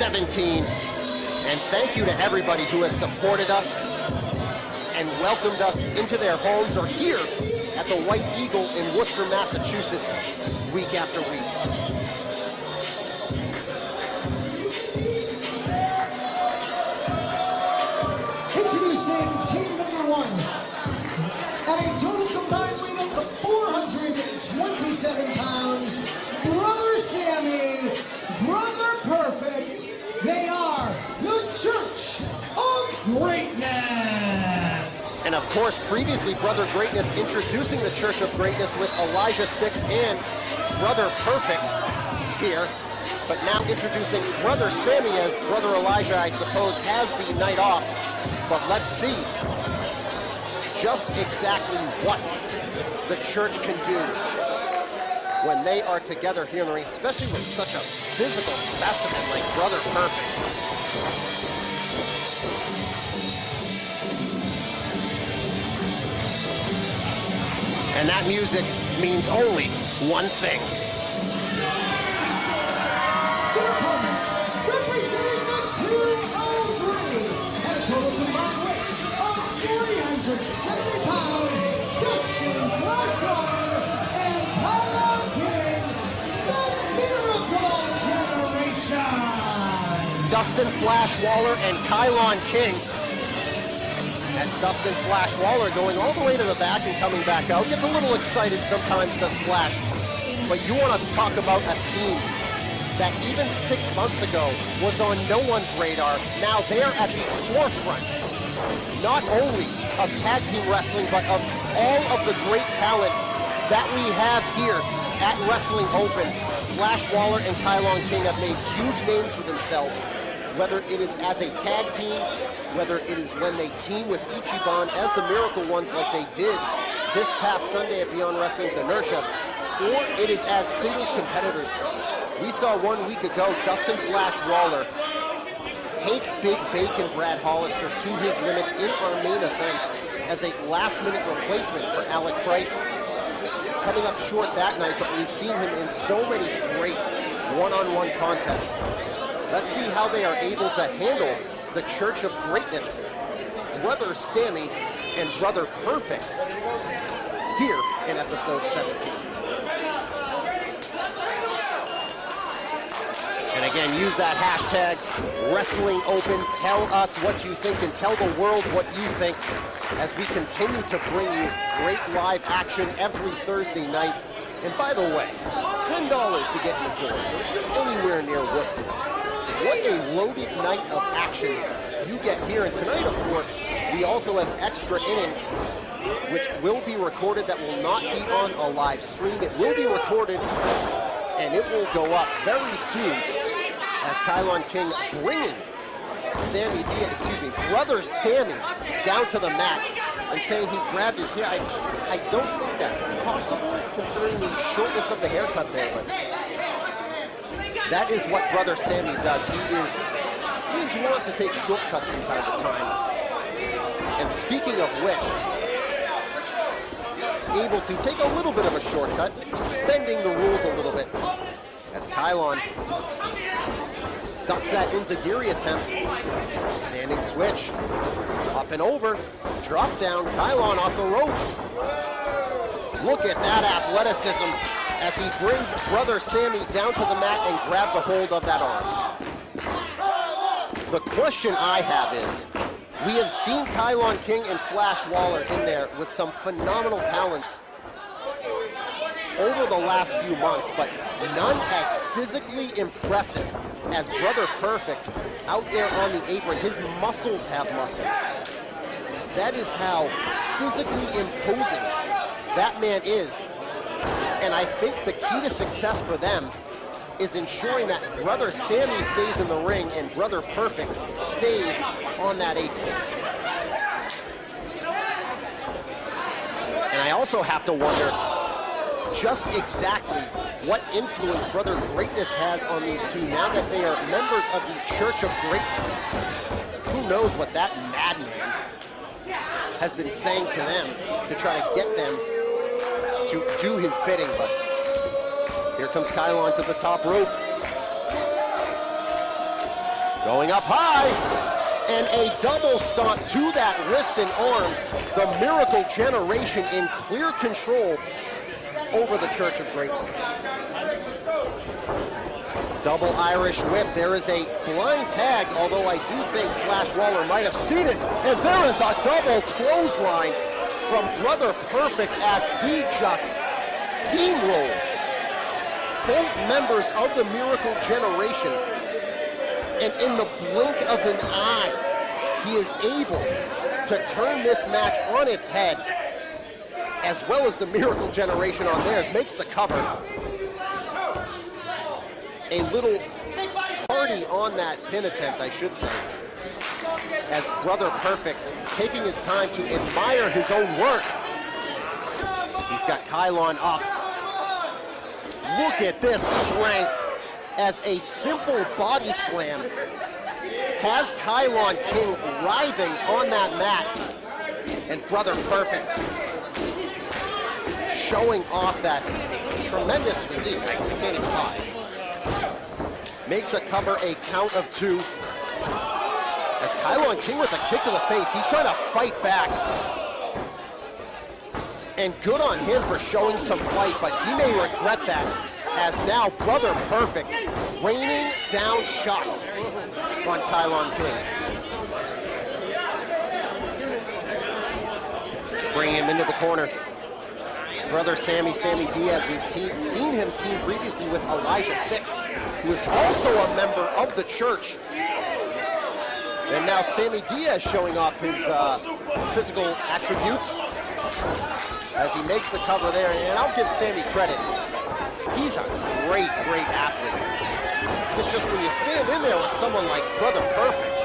17. And thank you to everybody who has supported us and welcomed us into their homes or here at the White Eagle in Worcester, Massachusetts, week after week. Introducing team number 1. At a total combined weight of 427 pounds, Brother Sammy, Brother Perfect, they are the Church of Greatness. And of course, previously, Brother Greatness introducing the Church of Greatness with Elijah 6 and Brother Perfect here. But now introducing Brother Sammy as Brother Elijah, I suppose, has the night off. But let's see just exactly what the church can do when they are together here in the ring, especially with such a physical specimen like Brother Perfect. And that music means only one thing. Their opponents, representing the 203, at a total combined weight of 370 pounds, Dustin Flashwater and Kyle King, the Miracle Generation. Dustin Flashwaller and Kylon King. That's Dustin Flashwaller going all the way to the back and coming back out. Gets a little excited sometimes, does Flash. But you want to talk about a team that even 6 months ago was on no one's radar. Now they're at the forefront, not only of tag team wrestling, but of all of the great talent that we have here at Wrestling Open. Flashwaller and Kylon King have made huge names for themselves, whether it is as a tag team, whether it is when they team with Ichiban as the Miracle Ones like they did this past Sunday at Beyond Wrestling's Inertia, or it is as singles competitors. We saw 1 week ago Dustin Flashwaller take Big Bacon Brad Hollister to his limits in our main event as a last-minute replacement for Alec Price. Coming up short that night, but we've seen him in so many great one-on-one contests. Let's see how they are able to handle the Church of Greatness, Brother Sammy and Brother Perfect, here in episode 17. And again, use that hashtag Wrestling Open. Tell us what you think and tell the world what you think as we continue to bring you great live action every Thursday night. And by the way, $10 to get in the door. So if you're anywhere near Worcester, what a loaded night of action you get here. And tonight, of course, we also have extra innings, which will be recorded, that will not be on a live stream. It will be recorded, and it will go up very soon as Kylon King bringing Brother Sammy down to the mat and saying he grabbed his hair. I don't think that's possible considering the shortness of the haircut there, but that is what Brother Sammy does. He is wont to take shortcuts from time to time. And speaking of which, able to take a little bit of a shortcut, bending the rules a little bit, as Kylon ducks that enziguri attempt. Standing switch, up and over, drop down, Kylon off the ropes. Look at that athleticism as he brings Brother Sammy down to the mat and grabs a hold of that arm. The question I have is, we have seen Kylon King and Flashwaller in there with some phenomenal talents over the last few months, but none as physically impressive as Brother Perfect out there on the apron. His muscles have muscles. That is how physically imposing that man is. And I think the key to success for them is ensuring that Brother Sammy stays in the ring and Brother Perfect stays on that apron. And I also have to wonder just exactly what influence Brother Greatness has on these two now that they are members of the Church of Greatness. Who knows what that madman has been saying to them to try to get them to do his bidding, but here comes Kylon to the top rope. Going up high, and a double stomp to that wrist and arm. The Miracle Generation in clear control over the Church of Greatness. Double Irish whip. There is a blind tag, although I do think Flash Waller might have seen it. And there is a double clothesline from Brother Perfect as he just steamrolls both members of the Miracle Generation. And in the blink of an eye, he is able to turn this match on its head, as well as the Miracle Generation on theirs. Makes the cover. A little tardy on that pin attempt, I should say, as Brother Perfect taking his time to admire his own work. He's got Kylon up. Look at this strength as a simple body slam has Kylon King writhing on that mat. And Brother Perfect showing off that tremendous physique. I can't even lie. Makes a cover a count of 2. As Kylon King with a kick to the face, he's trying to fight back. And good on him for showing some fight, but he may regret that, as now Brother Perfect raining down shots on Kylon King. Bringing him into the corner. Brother Sammy Diaz, we've seen him team previously with Elijah 6, who is also a member of the church. And now Sammy Diaz showing off his physical attributes as he makes the cover there. And I'll give Sammy credit. He's a great athlete. It's just when you stand in there with someone like Brother Perfect,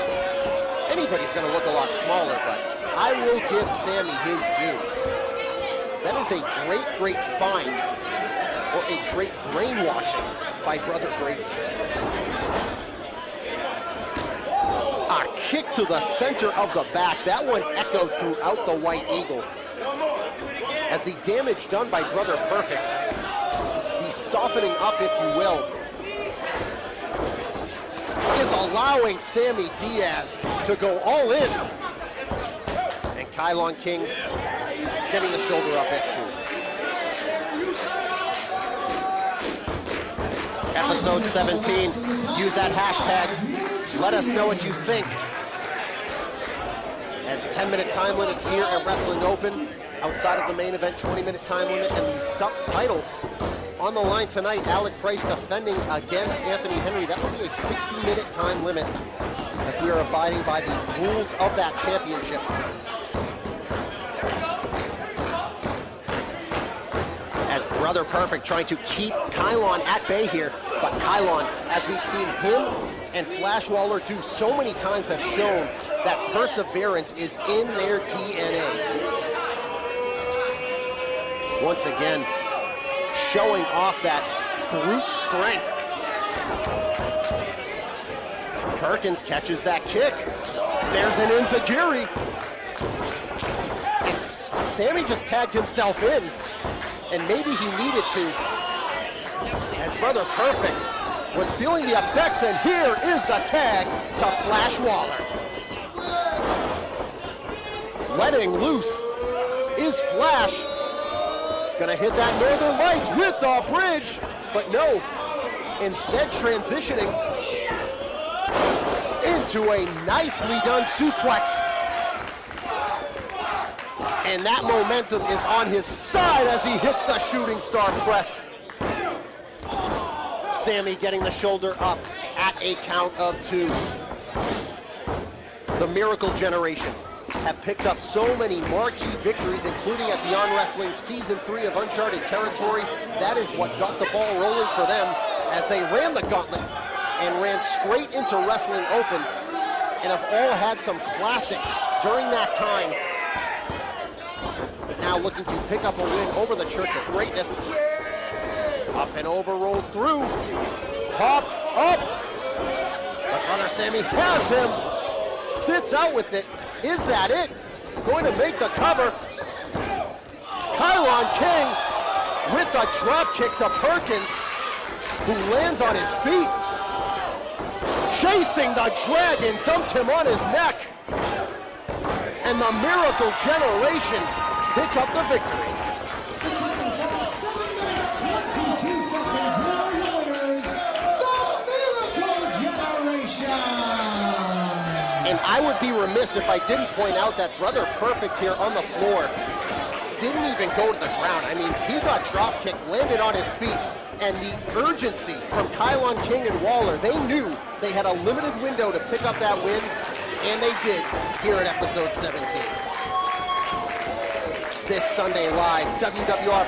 anybody's gonna look a lot smaller, but I will give Sammy his due. That is a great find, or a great brainwashing by Brother Greatness. A kick to the center of the back. That one echoed throughout the White Eagle. As the damage done by Brother Perfect, he's softening up, if you will, is allowing Sammy Diaz to go all in. And Kylon King getting the shoulder up at 2. Episode 17, use that hashtag. Let us know what you think. As 10-minute time limits here at Wrestling Open, outside of the main event 20-minute time limit, and the subtitle on the line tonight. Alec Price defending against Anthony Henry. That will be a 60-minute time limit, as we are abiding by the rules of that championship. As Brother Perfect trying to keep Kylon at bay here, but Kylon, as we've seen him and Flash Waller do so many times, have shown that perseverance is in their DNA. Once again, showing off that brute strength. Perkins catches that kick. There's an enziguri. And Sammy just tagged himself in, and maybe he needed to, as Brother Perfect was feeling the effects, and here is the tag to Flash Waller. Letting loose is Flash. Gonna hit that Northern Lights with the bridge, but no, instead transitioning into a nicely done suplex. And that momentum is on his side as he hits the shooting star press. Sammy getting the shoulder up at a count of 2. The Miracle Generation have picked up so many marquee victories, including at Beyond Wrestling Season 3 of Uncharted Territory. That is what got the ball rolling for them as they ran the gauntlet and ran straight into Wrestling Open, and have all had some classics during that time. But now looking to pick up a win over the Church of Greatness. Up and over, rolls through. Popped up. But Brother Sammy has him. Sits out with it. Is that it? Going to make the cover. Kylon King with a drop kick to Perkins, who lands on his feet. chasing the Dragon, dumped him on his neck. And the Miracle Generation pick up the victory. The title for 7 minutes, 22 seconds. Now your winners, the Miracle Generation. And I would be remiss if I didn't point out that Brother Perfect here on the floor didn't even go to the ground. I mean, he got drop kicked, landed on his feet, and the urgency from Kylon King and Waller, they knew they had a limited window to pick up that win, and they did here at episode 17. This Sunday live, WWR